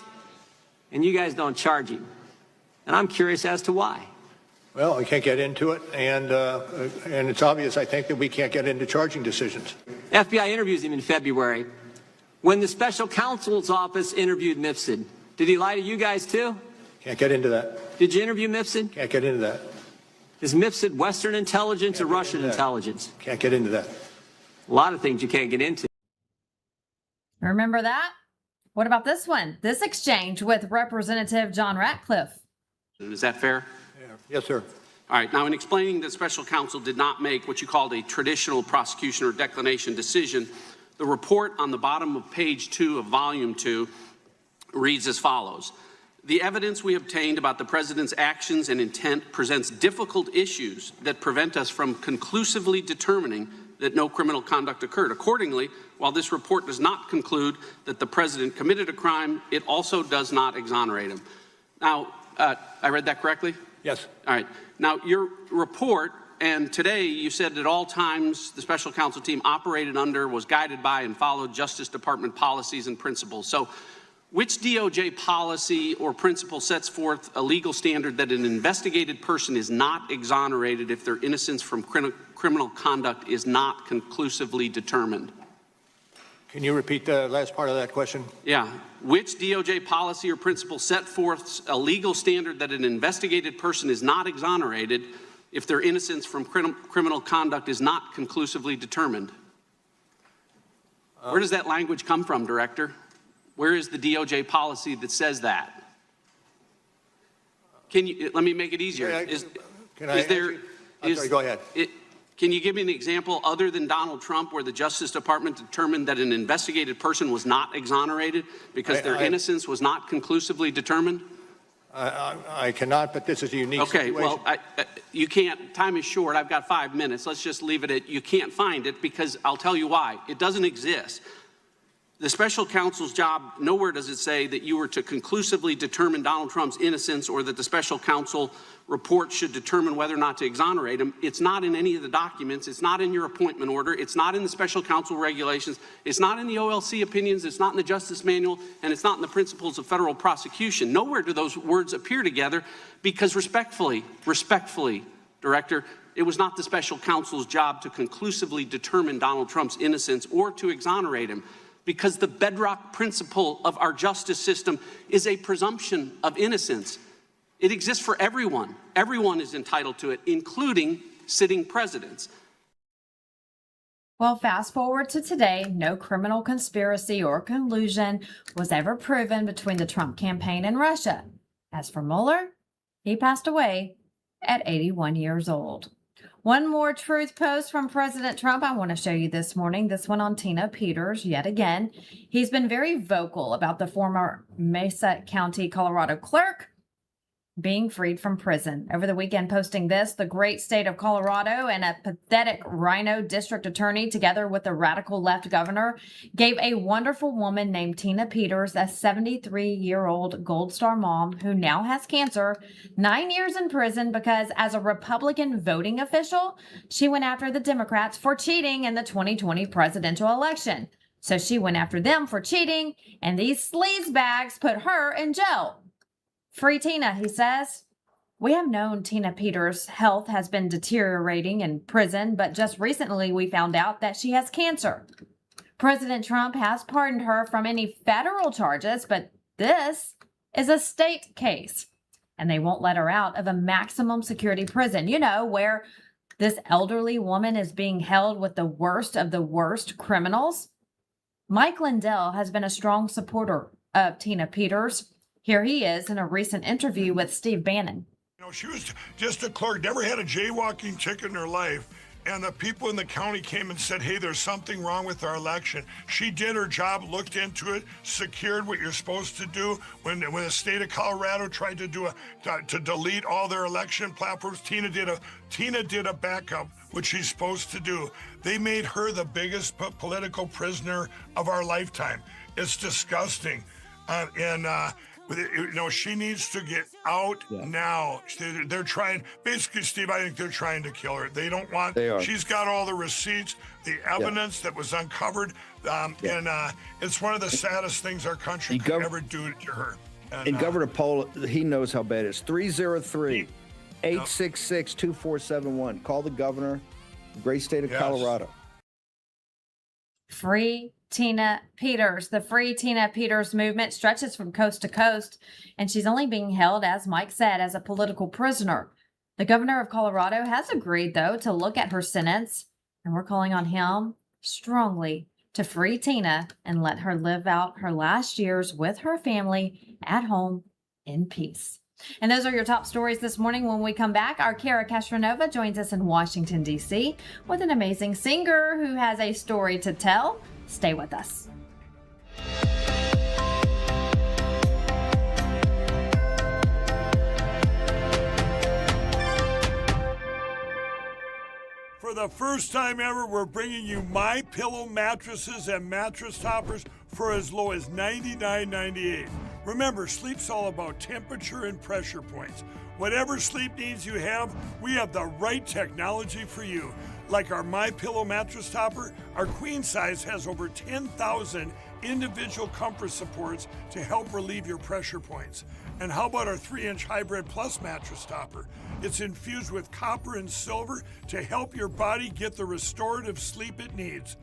and you guys don't charge him. And I'm curious as to why. Well, I can't get into it, and it's obvious, I think, that we can't get into charging decisions. FBI interviews him in February. When the special counsel's office interviewed Mifsud, did he lie to you guys too? Can't get into that. Did you interview Mifsud? Can't get into that. Is Mifsud Western intelligence or Russian intelligence? Can't get into that. A lot of things you can't get into. Remember that? What about this one? This exchange with Representative John Ratcliffe. Is that fair? Yes, sir. All right. Now, in explaining that special counsel did not make what you called a traditional prosecution or declination decision, the report on the bottom of page 2 of volume 2 reads as follows. The evidence we obtained about the president's actions and intent presents difficult issues that prevent us from conclusively determining that no criminal conduct occurred. Accordingly, while this report does not conclude that the president committed a crime, it also does not exonerate him. Now, I read that correctly? Yes. All right. Now, your report, and today you said at all times the special counsel team operated under, was guided by, and followed Justice Department policies and principles. So, which DOJ policy or principle sets forth a legal standard that an investigated person is not exonerated if their innocence from criminal conduct is not conclusively determined? Can you repeat the last part of that question? Yeah. Which DOJ policy or principle set forth a legal standard that an investigated person is not exonerated if their innocence from criminal conduct is not conclusively determined? Where does that language come from, Director? Where is the DOJ policy that says that? Can you, let me make it easier. Go ahead. Can you give me an example other than Donald Trump where the Justice Department determined that an investigated person was not exonerated because their innocence was not conclusively determined? I cannot, but this is a unique situation. Okay, well, you can't. Time is short. I've got 5 minutes. Let's just leave it at you can't find it, because I'll tell you why. It doesn't exist. The special counsel's job, nowhere does it say that you were to conclusively determine Donald Trump's innocence or that the special counsel report should determine whether or not to exonerate him. It's not in any of the documents. It's not in your appointment order. It's not in the special counsel regulations. It's not in the OLC opinions. It's not in the Justice Manual, and it's not in the principles of federal prosecution. Nowhere do those words appear together, because respectfully, Director, it was not the special counsel's job to conclusively determine Donald Trump's innocence or to exonerate him, because the bedrock principle of our justice system is a presumption of innocence. It exists for everyone. Everyone is entitled to it, including sitting presidents. Well, fast forward to today, no criminal conspiracy or collusion was ever proven between the Trump campaign and Russia. As for Mueller, he passed away at 81 years old. One more truth post from President Trump I want to show you this morning. This one on Tina Peters yet again. He's been very vocal about the former Mesa County, Colorado clerk being freed from prison. Over the weekend, posting this, the great state of Colorado and a pathetic rhino district attorney, together with the radical left governor, gave a wonderful woman named Tina Peters, a 73-year-old Gold Star mom who now has cancer, 9 years in prison because as a Republican voting official, she went after the Democrats for cheating in the 2020 presidential election. So she went after them for cheating, and these sleazebags put her in jail. Free Tina, he says. We have known Tina Peters' health has been deteriorating in prison, but just recently we found out that she has cancer. President Trump has pardoned her from any federal charges, but this is a state case, and they won't let her out of a maximum security prison, where this elderly woman is being held with the worst of the worst criminals. Mike Lindell has been a strong supporter of Tina Peters. Here he is in a recent interview with Steve Bannon. She was just a clerk, never had a jaywalking ticket in her life. And the people in the county came and said, hey, there's something wrong with our election. She did her job, looked into it, secured what you're supposed to do. When the state of Colorado tried to delete all their election platforms, Tina did a backup, which she's supposed to do. They made her the biggest political prisoner of our lifetime. It's disgusting. She needs to get out now. They're trying, basically, Steve, I think they're trying to kill her. They don't want, she's got all the receipts, the evidence that was uncovered, and it's one of the saddest things our country could ever do to her. And Governor Pohl, he knows how bad it is. 303-866-2471. Call the governor, great state of Colorado. Free Tina Peters. The Free Tina Peters movement stretches from coast to coast, and she's only being held, as Mike said, as a political prisoner. The governor of Colorado has agreed, though, to look at her sentence, and we're calling on him strongly to free Tina and let her live out her last years with her family at home in peace. And those are your top stories this morning. When we come back, our Kara Castronova joins us in Washington, D.C. with an amazing singer who has a story to tell. Stay with us. For the first time ever, we're bringing you MyPillow mattresses and mattress toppers for as low as $99.98. Remember, sleep's all about temperature and pressure points. Whatever sleep needs you have, we have the right technology for you. Like our MyPillow mattress topper, our queen size has over 10,000 individual comfort supports to help relieve your pressure points. And how about our 3-inch Hybrid Plus mattress topper? It's infused with copper and silver to help your body get the restorative sleep it needs.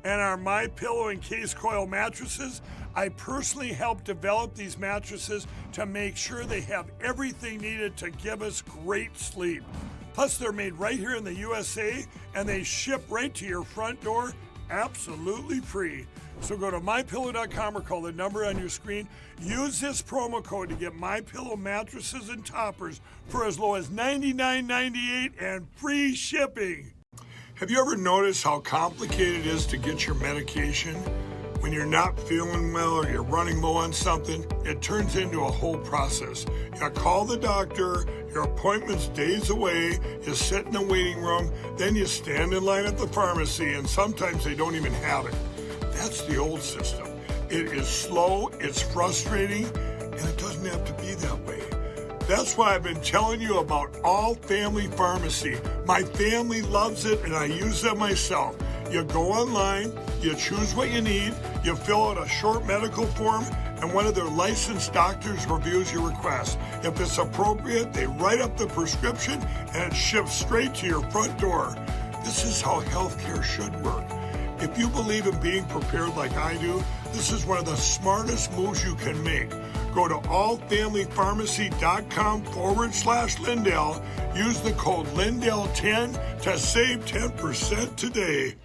And our MyPillow and Case Coil mattresses, I personally helped develop these mattresses to make sure they have everything needed to give us great sleep. Plus, they're made right here in the USA, and they ship right to your front door, absolutely free. So go to MyPillow.com or call the number on your screen. Use this promo code to get MyPillow mattresses and toppers for as low as $99.98 and free shipping. Have you ever noticed how complicated it is to get your medication? When you're not feeling well or you're running low on something, it turns into a whole process. You call the doctor, your appointment's days away, you sit in the waiting room, then you stand in line at the pharmacy, and sometimes they don't even have it. That's the old system. It is slow, it's frustrating, and it doesn't have to be that way. That's why I've been telling you about All Family Pharmacy. My family loves it, and I use them myself. You go online, you choose what you need, you fill out a short medical form, and one of their licensed doctors reviews your request. If it's appropriate, they write up the prescription, and it ships straight to your front door. This is how healthcare should work. If you believe in being prepared like I do, this is one of the smartest moves you can make. Go to allfamilypharmacy.com/Lindell. Use the code Lindell10 to save 10% today.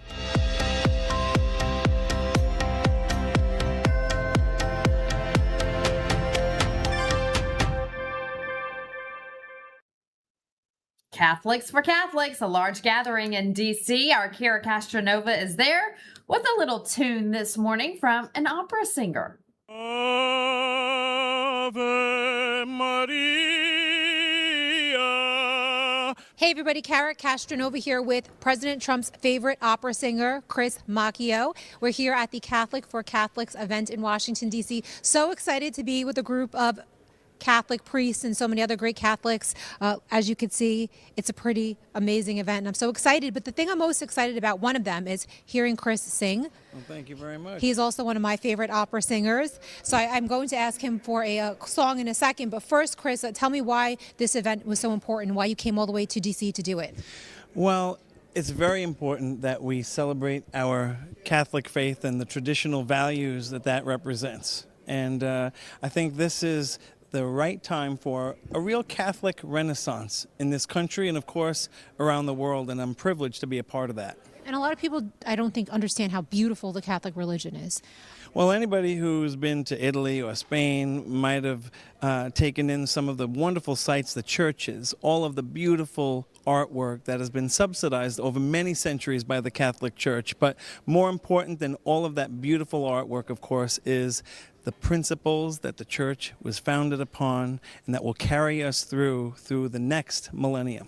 Catholics for Catholics, a large gathering in D.C. Our Kara Castronova is there with a little tune this morning from an opera singer. Ave Maria. Hey everybody, Kara Castronova here with President Trump's favorite opera singer, Chris Macchio. We're here at the Catholic for Catholics event in Washington, D.C. So excited to be with a group of Catholic priests and so many other great Catholics. As you can see, it's a pretty amazing event, and I'm so excited. But the thing I'm most excited about, one of them, is hearing Chris sing. Well, thank you very much. He's also one of my favorite opera singers. So I'm going to ask him for a song in a second. But first, Chris, tell me why this event was so important, why you came all the way to D.C. to do it. Well, it's very important that we celebrate our Catholic faith and the traditional values that that represents. And I think this is the right time for a real Catholic renaissance in this country and, of course, around the world. And I'm privileged to be a part of that. And a lot of people, I don't think, understand how beautiful the Catholic religion is. Well, anybody who's been to Italy or Spain might have taken in some of the wonderful sites, the churches, all of the beautiful artwork that has been subsidized over many centuries by the Catholic Church. But more important than all of that beautiful artwork, of course, is the principles that the Church was founded upon and that will carry us through the next millennium.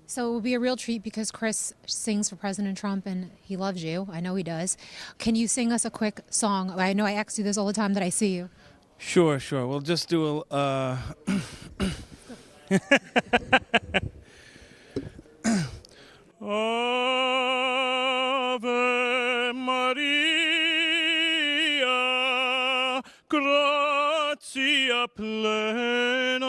So it will be a real treat because Chris sings for President Trump and he loves you. I know he does. Can you sing us a quick song? I know I ask you this all the time that I see you. Sure. We'll just do a... Ave Maria, gratia plena,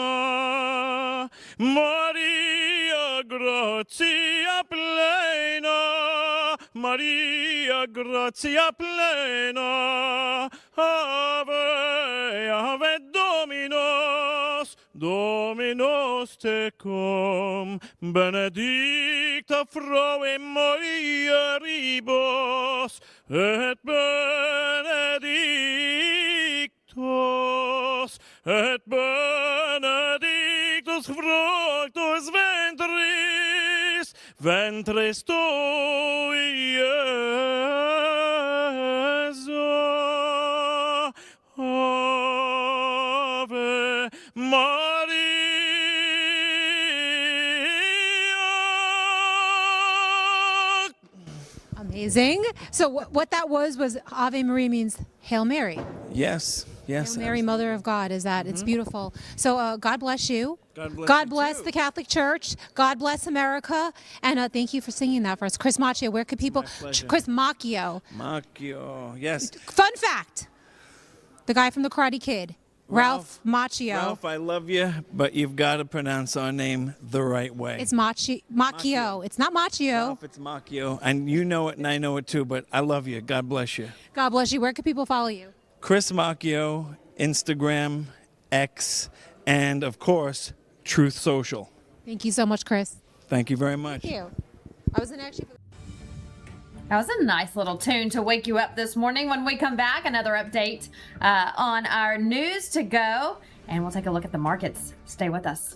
Maria, gratia plena, Maria, gratia plena, Ave, Ave Dominus, Dominus tecum, benedicta frue mulieribus, et benedictus fructus ventris tui, Iesu. Ave Maria. Amazing. So what that was Ave Maria means Hail Mary. Yes. Hail Mary, Mother of God, is that. It's beautiful. So God bless you. God bless the Catholic Church. God bless America. And thank you for singing that for us. Chris Macchio, where could people... Chris Macchio. Macchio, yes. Fun fact. The guy from The Karate Kid. Ralph Macchio. Ralph, I love you, but you've got to pronounce our name the right way. It's Macchio. It's not Macchio. Ralph, it's Macchio. And you know it and I know it too, but I love you. God bless you. God bless you. Where can people follow you? Chris Macchio, Instagram, X, and of course, Truth Social. Thank you so much, Chris. Thank you very much. Thank you. I was in actually... That was a nice little tune to wake you up this morning. When we come back, another update on our news to go, and we'll take a look at the markets. Stay with us.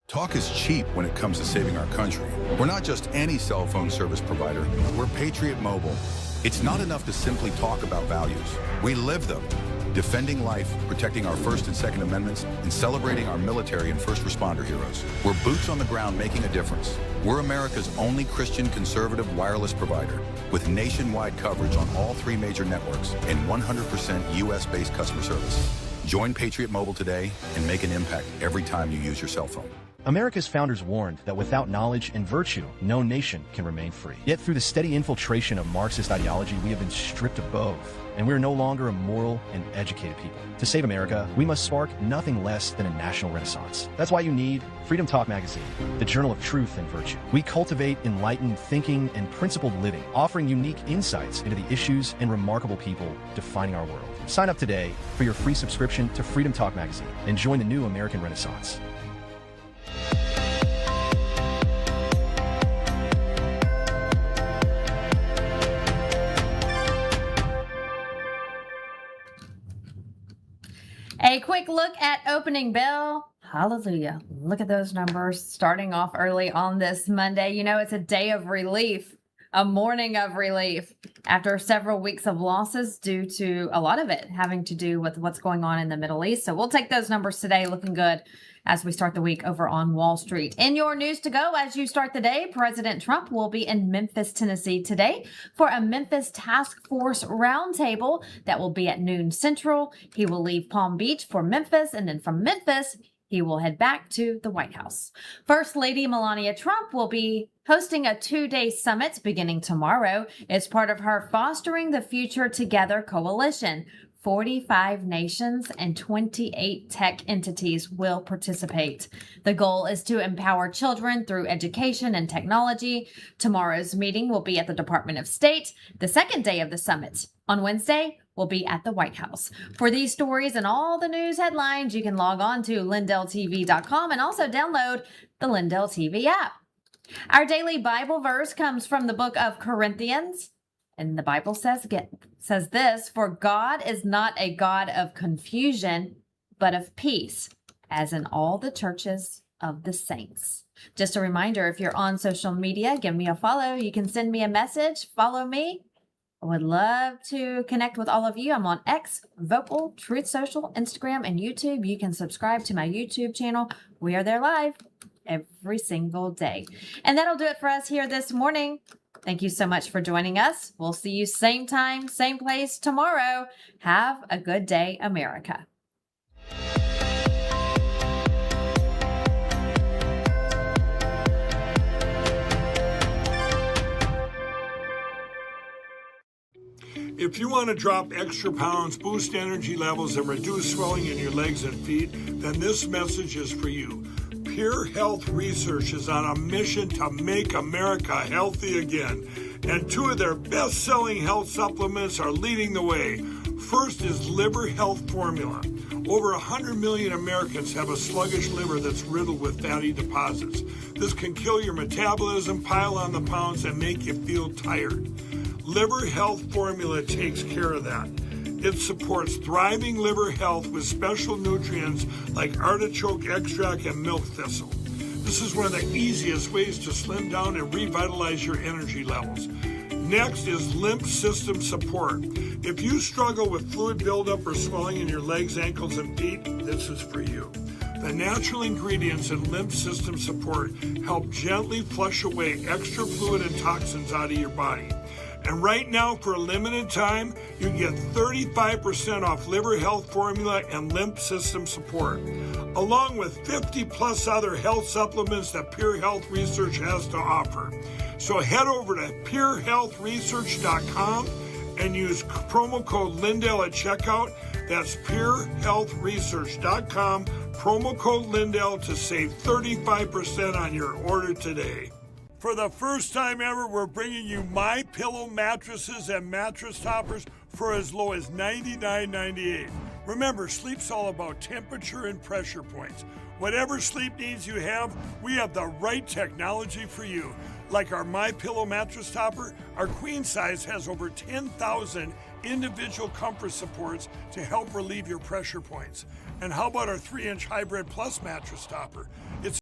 Talk is cheap when it comes to saving our country. We're not just any cell phone service provider. We're Patriot Mobile. It's not enough to simply talk about values. We live them. Defending life, protecting our First and Second Amendments, and celebrating our military and first responder heroes. We're boots on the ground making a difference. We're America's only Christian conservative wireless provider with nationwide coverage on all 3 major networks and 100% U.S.-based customer service. Join Patriot Mobile today and make an impact every time you use your cell phone. America's founders warned that without knowledge and virtue, no nation can remain free. Yet through the steady infiltration of Marxist ideology, we have been stripped of both, and we are no longer a moral and educated people. To save America, we must spark nothing less than a national renaissance. That's why you need Freedom Talk Magazine, the journal of truth and virtue. We cultivate enlightened thinking and principled living, offering unique insights into the issues and remarkable people defining our world. Sign up today for your free subscription to Freedom Talk Magazine and join the new American Renaissance. A quick look at opening bell. Hallelujah. Look at those numbers starting off early on this Monday. You know, it's a day of relief a morning of relief after several weeks of losses due to a lot of it having to do with what's going on in the Middle East. So we'll take those numbers today, looking good as we start the week over on Wall Street. In your news to go as you start the day, President Trump will be in Memphis, Tennessee today for a Memphis Task Force roundtable that will be at noon Central. He will leave Palm Beach for Memphis, and then from Memphis, he will head back to the White House. First Lady Melania Trump will be hosting a 2-day summit beginning tomorrow as part of her Fostering the Future Together coalition. 45 nations and 28 tech entities will participate. The goal is to empower children through education and technology. Tomorrow's meeting will be at the Department of State. The second day of the summit, on Wednesday, will be at the White House. For these stories and all the news headlines, you can log on to LINDELLTV.com and also download the Lindell TV app. Our daily Bible verse comes from the book of Corinthians. And the Bible says this, for God is not a God of confusion, but of peace, as in all the churches of the saints. Just a reminder, if you're on social media, give me a follow. You can send me a message, follow me. I would love to connect with all of you. I'm on X, Vocal, Truth Social, Instagram, and YouTube. You can subscribe to my YouTube channel. We are there live every single day. And that'll do it for us here this morning. Thank you so much for joining us. We'll see you same time, same place tomorrow. Have a good day, America. If you want to drop extra pounds, boost energy levels, and reduce swelling in your legs and feet, then this message is for you. Pure Health Research is on a mission to make America healthy again. And 2 of their best-selling health supplements are leading the way. First is Liver Health Formula. Over 100 million Americans have a sluggish liver that's riddled with fatty deposits. This can kill your metabolism, pile on the pounds, and make you feel tired. Liver Health Formula takes care of that. It supports thriving liver health with special nutrients like artichoke extract and milk thistle. This is one of the easiest ways to slim down and revitalize your energy levels. Next is lymph system support. If you struggle with fluid buildup or swelling in your legs, ankles, and feet, this is for you. The natural ingredients in lymph system support help gently flush away extra fluid and toxins out of your body. And right now, for a limited time, you get 35% off Liver Health Formula and Lymph System Support, along with 50 plus other health supplements that Pure Health Research has to offer. So head over to purehealthresearch.com and use promo code Lindell at checkout. That's purehealthresearch.com, promo code Lindell to save 35% on your order today. For the first time ever, we're bringing you My Pillow mattresses and mattress toppers for as low as $99.98. Remember, sleep's all about temperature and pressure points. Whatever sleep needs you have, we have the right technology for you. Like our My Pillow mattress topper, our queen size has over 10,000 individual comfort supports to help relieve your pressure points. And how about our 3-inch Hybrid Plus mattress topper? It's